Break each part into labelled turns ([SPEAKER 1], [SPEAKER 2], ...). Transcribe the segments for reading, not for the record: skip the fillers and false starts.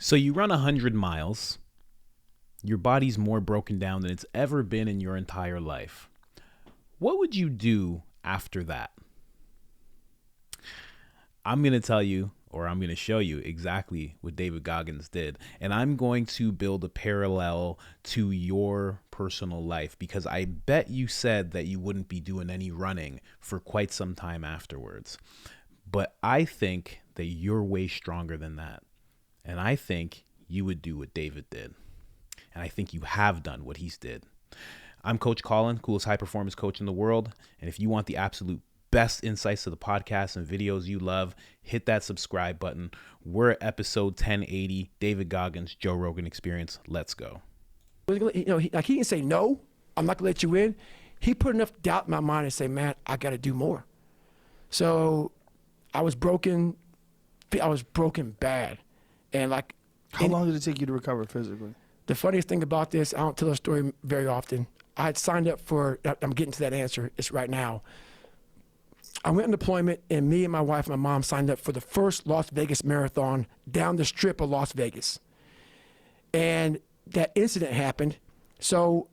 [SPEAKER 1] So you run 100 miles. Your body's more broken down than it's ever been in your entire life. What would you do after that? I'm going to tell you, or I'm going to show you exactly what David Goggins did. And I'm going to build a parallel to your personal life, because I bet you said that you wouldn't be doing any running for quite some time afterwards. But I think that you're way stronger than that. And I think you would do what David did. And I think you have done what he's did. I'm Coach Colin, coolest high performance coach in the world. And if you want the absolute best insights to the podcasts and videos you love, hit that subscribe button. We're at episode 1080, David Goggins, Joe Rogan Experience. Let's go.
[SPEAKER 2] You know, he didn't say, no, I'm not gonna let you in. He put enough doubt in my mind and say, man, I gotta do more. So I was broken bad. And like,
[SPEAKER 3] how long did it take you to recover physically?
[SPEAKER 2] The funniest thing about this, I don't tell a story very often. I had signed up for, I'm getting to that answer, it's right now. I went on deployment, and me and my wife and my mom signed up for the first Las Vegas marathon down the strip of Las Vegas. And that incident happened, so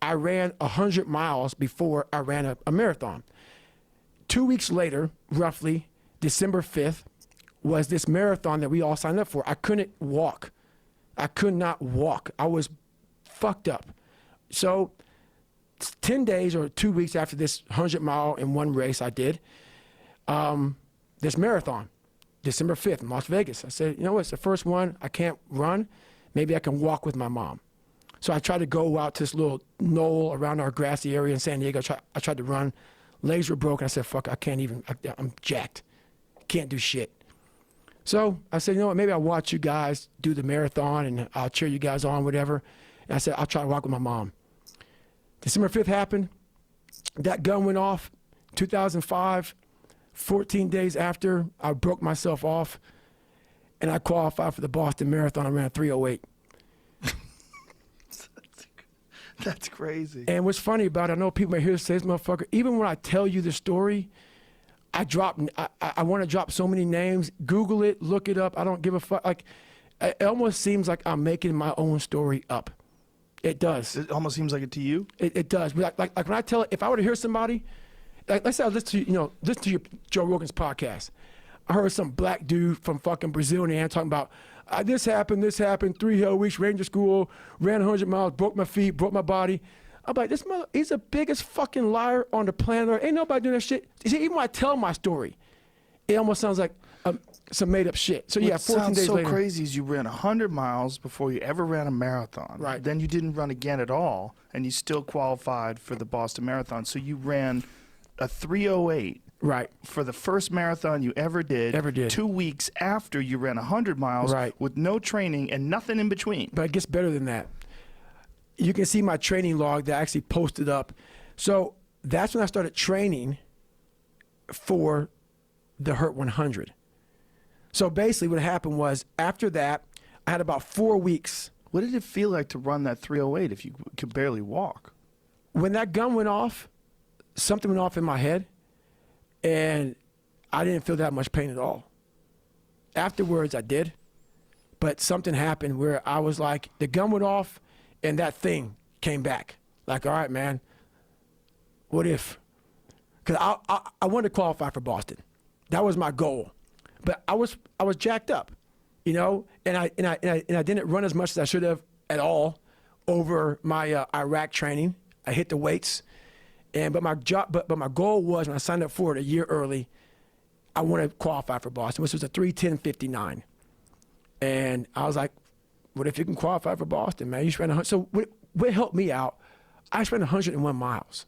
[SPEAKER 2] I ran 100 miles before I ran a marathon. 2 weeks later, roughly, December 5th, was this marathon that we all signed up for. I couldn't walk. I could not walk. I was fucked up. So 10 days or 2 weeks after this 100-mile in one race I did, this marathon, December 5th in Las Vegas. I said, you know what, it's the first one. I can't run. Maybe I can walk with my mom. So I tried to go out to this little knoll around our grassy area in San Diego. I tried to run. Legs were broken. I said, fuck, I can't even, I'm jacked. Can't do shit. So I said, you know what, maybe I'll watch you guys do the marathon and I'll cheer you guys on, whatever. And I said, I'll try to walk with my mom. December 5th happened. That gun went off, 2005. 14 days after, I broke myself off, and I qualified for the Boston Marathon. I ran 3:08.
[SPEAKER 3] That's crazy.
[SPEAKER 2] And what's funny about it, I know people may hear this, say, this motherfucker, even when I tell you the story, I want to drop so many names. Google it, look it up. I don't give a fuck. Like, it almost seems like I'm making my own story up. It does.
[SPEAKER 3] It almost seems like it to you?
[SPEAKER 2] It does. Like when I tell it, if I were to hear somebody, like, let's say I listen to your Joe Rogan's podcast. I heard some black dude from fucking Brazil and talking about, this happened, 3 hell weeks, ranger school, ran 100 miles, broke my feet, broke my body. I'm like, this mother, he's the biggest fucking liar on the planet Earth. Ain't nobody doing that shit. See, even when I tell my story, it almost sounds like some made up shit. So yeah, 14 days later.
[SPEAKER 3] What's so crazy is you ran 100 miles before you ever ran a marathon.
[SPEAKER 2] Right.
[SPEAKER 3] Then you didn't run again at all, and you still qualified for the Boston Marathon. So you ran a 3:08.
[SPEAKER 2] Right.
[SPEAKER 3] For the first marathon you ever did. 2 weeks after you ran 100 miles.
[SPEAKER 2] Right.
[SPEAKER 3] With no training and nothing in between.
[SPEAKER 2] But it gets better than that. You can see my training log that I actually posted up. So that's when I started training for the Hurt 100. So basically what happened was, after that, I had about 4 weeks.
[SPEAKER 3] What did it feel like to run that 3:08 if you could barely walk?
[SPEAKER 2] When that gun went off, something went off in my head, and I didn't feel that much pain at all. Afterwards, I did, but something happened where I was like, the gun went off, and that thing came back. Like, all right, man, what if? Because I wanted to qualify for Boston. That was my goal. But I was jacked up, you know, and I didn't run as much as I should have at all over my Iraq training. I hit the weights, but my goal was, when I signed up for it a year early, I wanted to qualify for Boston, which was a 3:10:59, and I was like, what if you can qualify for Boston, man? You spent 100. So what helped me out? I spent 101 miles.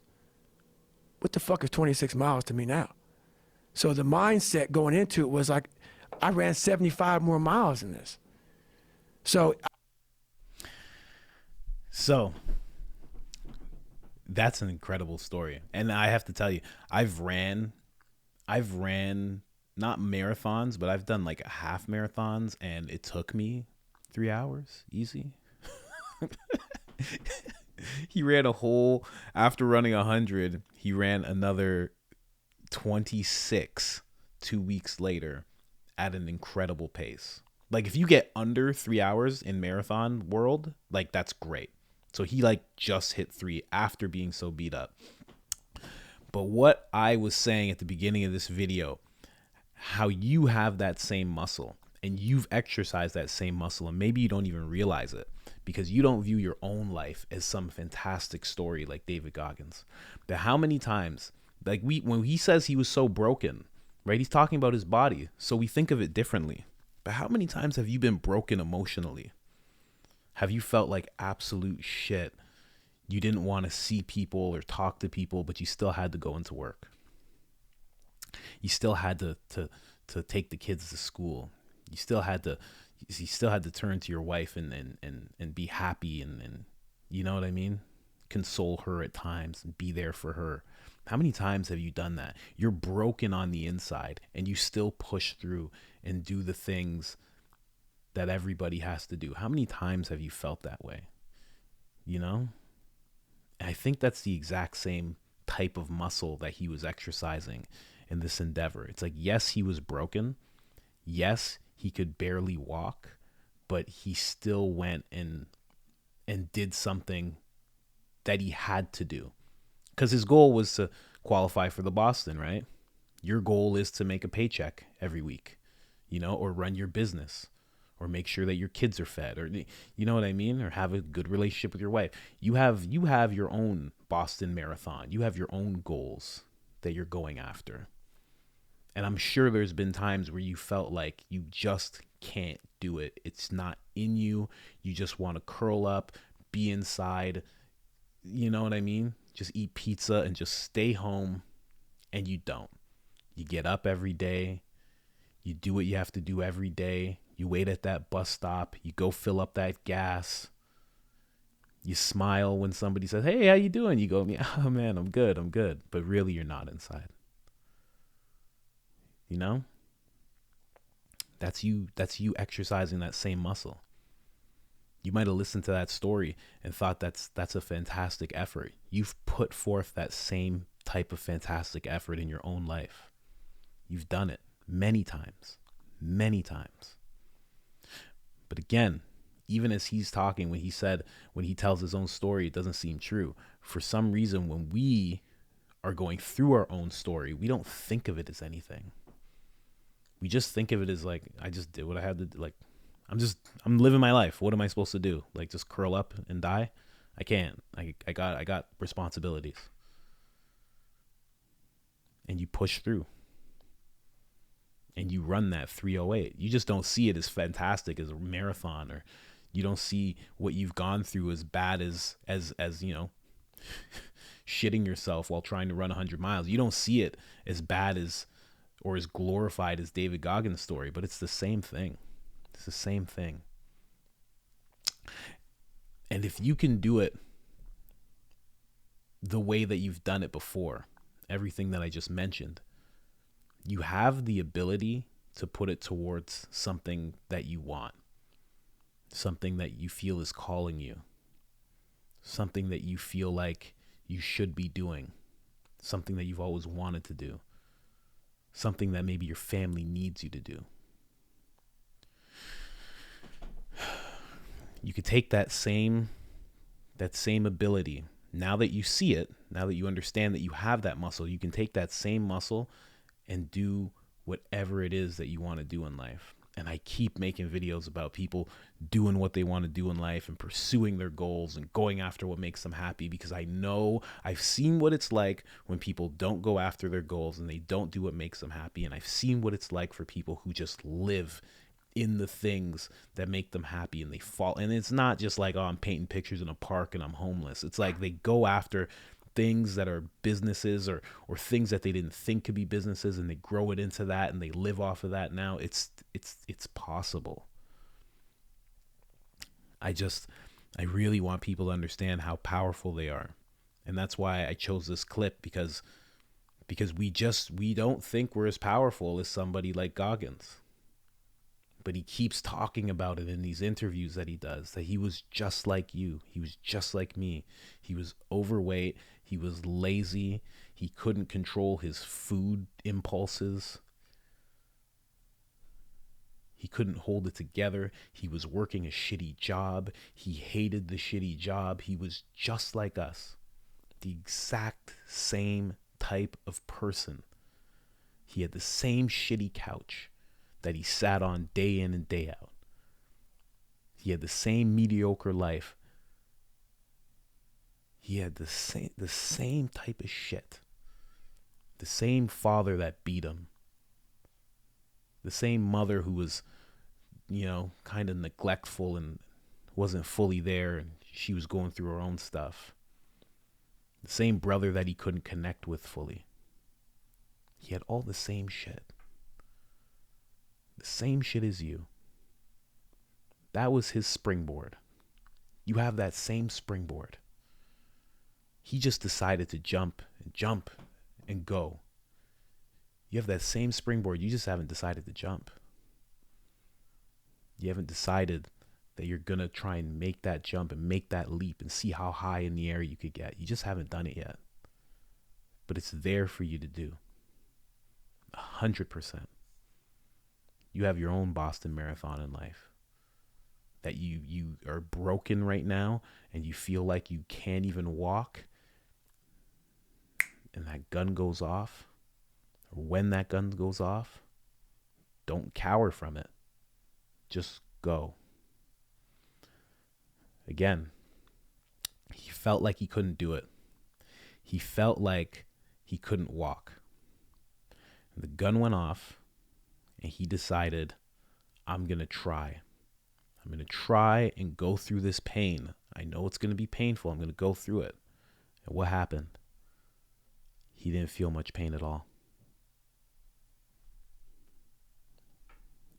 [SPEAKER 2] What the fuck is 26 miles to me now? So the mindset going into it was like, I ran 75 more miles in this. So
[SPEAKER 1] that's an incredible story. And I have to tell you, I've ran not marathons, but I've done like half marathons, and it took me 3 hours easy. He ran after running 100, he ran another 26 2 weeks later at an incredible pace. Like if you get under 3 hours in marathon world, like that's great. So he like just hit 3 after being so beat up. But what I was saying at the beginning of this video, how you have that same muscle and you've exercised that same muscle, and maybe you don't even realize it because you don't view your own life as some fantastic story like David Goggins. But how many times, like when he says he was so broken, right? He's talking about his body. So we think of it differently. But how many times have you been broken emotionally? Have you felt like absolute shit? You didn't want to see people or talk to people, but you still had to go into work. You still had to take the kids to school. You still had to turn to your wife and be happy and you know what I mean? Console her at times and be there for her. How many times have you done that? You're broken on the inside and you still push through and do the things that everybody has to do. How many times have you felt that way? You know? And I think that's the exact same type of muscle that he was exercising in this endeavor. It's like, yes, he was broken. Yes, he could barely walk, but he still went and did something that he had to do. Because his goal was to qualify for the Boston, right? Your goal is to make a paycheck every week, you know, or run your business, or make sure that your kids are fed, or you know what I mean, or have a good relationship with your wife. You have your own Boston Marathon. You have your own goals that you're going after. And I'm sure there's been times where you felt like you just can't do it. It's not in you. You just want to curl up, be inside. You know what I mean? Just eat pizza and just stay home. And you don't. You get up every day. You do what you have to do every day. You wait at that bus stop. You go fill up that gas. You smile when somebody says, "Hey, how you doing?" You go, "Oh man, I'm good." But really you're not inside. You know? That's you exercising that same muscle. You might have listened to that story and thought that's a fantastic effort. You've put forth that same type of fantastic effort in your own life. You've done it many times. But again, even as he's talking, when he tells his own story, it doesn't seem true. For some reason, when we are going through our own story, we don't think of it as anything. We just think of it as like, I just did what I had to do. Like, I'm living my life. What am I supposed to do? Like, just curl up and die? I can't. I got responsibilities. And you push through. And you run that 308. You just don't see it as fantastic as a marathon, or you don't see what you've gone through as bad as you know, shitting yourself while trying to run 100 miles. You don't see it as bad as or as glorified as David Goggins' story, but it's the same thing. It's the same thing. And if you can do it the way that you've done it before, everything that I just mentioned, you have the ability to put it towards something that you want, something that you feel is calling you, something that you feel like you should be doing, something that you've always wanted to do, something that maybe your family needs you to do. You could take that same ability. Now that you see it, now that you understand that you have that muscle, you can take that same muscle and do whatever it is that you want to do in life. And I keep making videos about people doing what they want to do in life and pursuing their goals and going after what makes them happy, because I know I've seen what it's like when people don't go after their goals and they don't do what makes them happy. And I've seen what it's like for people who just live in the things that make them happy, and they fall. And it's not just like, oh, I'm painting pictures in a park and I'm homeless. It's like they go after things that are businesses or things that they didn't think could be businesses, and they grow it into that and they live off of that. Now it's possible. I really want people to understand how powerful they are. And that's why I chose this clip, because we don't think we're as powerful as somebody like Goggins. But he keeps talking about it in these interviews that he does, that he was just like you. He was just like me. He was overweight. He was lazy. He couldn't control his food impulses. He couldn't hold it together. He was working a shitty job. He hated the shitty job. He was just like us, the exact same type of person. He had the same shitty couch that he sat on day in and day out. He had the same mediocre life. He had the same type of shit. The same father that beat him. The same mother who was, kind of neglectful and wasn't fully there, and she was going through her own stuff. The same brother that he couldn't connect with fully. He had all the same shit. The same shit as you. That was his springboard. You have that same springboard. He just decided to jump and go. You have that same springboard. You just haven't decided to jump. You haven't decided that you're going to try and make that jump and make that leap and see how high in the air you could get. You just haven't done it yet. But it's there for you to do. 100%. You have your own Boston Marathon in life. That you are broken right now and you feel like you can't even walk. And that gun goes off. Or when that gun goes off, don't cower from it. Just go. Again, he felt like he couldn't do it. He felt like he couldn't walk. And the gun went off, and he decided, I'm going to try. I'm going to try and go through this pain. I know it's going to be painful. I'm going to go through it. And what happened? He didn't feel much pain at all.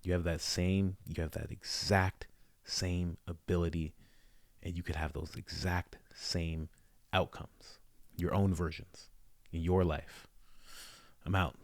[SPEAKER 1] You have that exact same ability, and you could have those exact same outcomes, your own versions in your life. I'm out.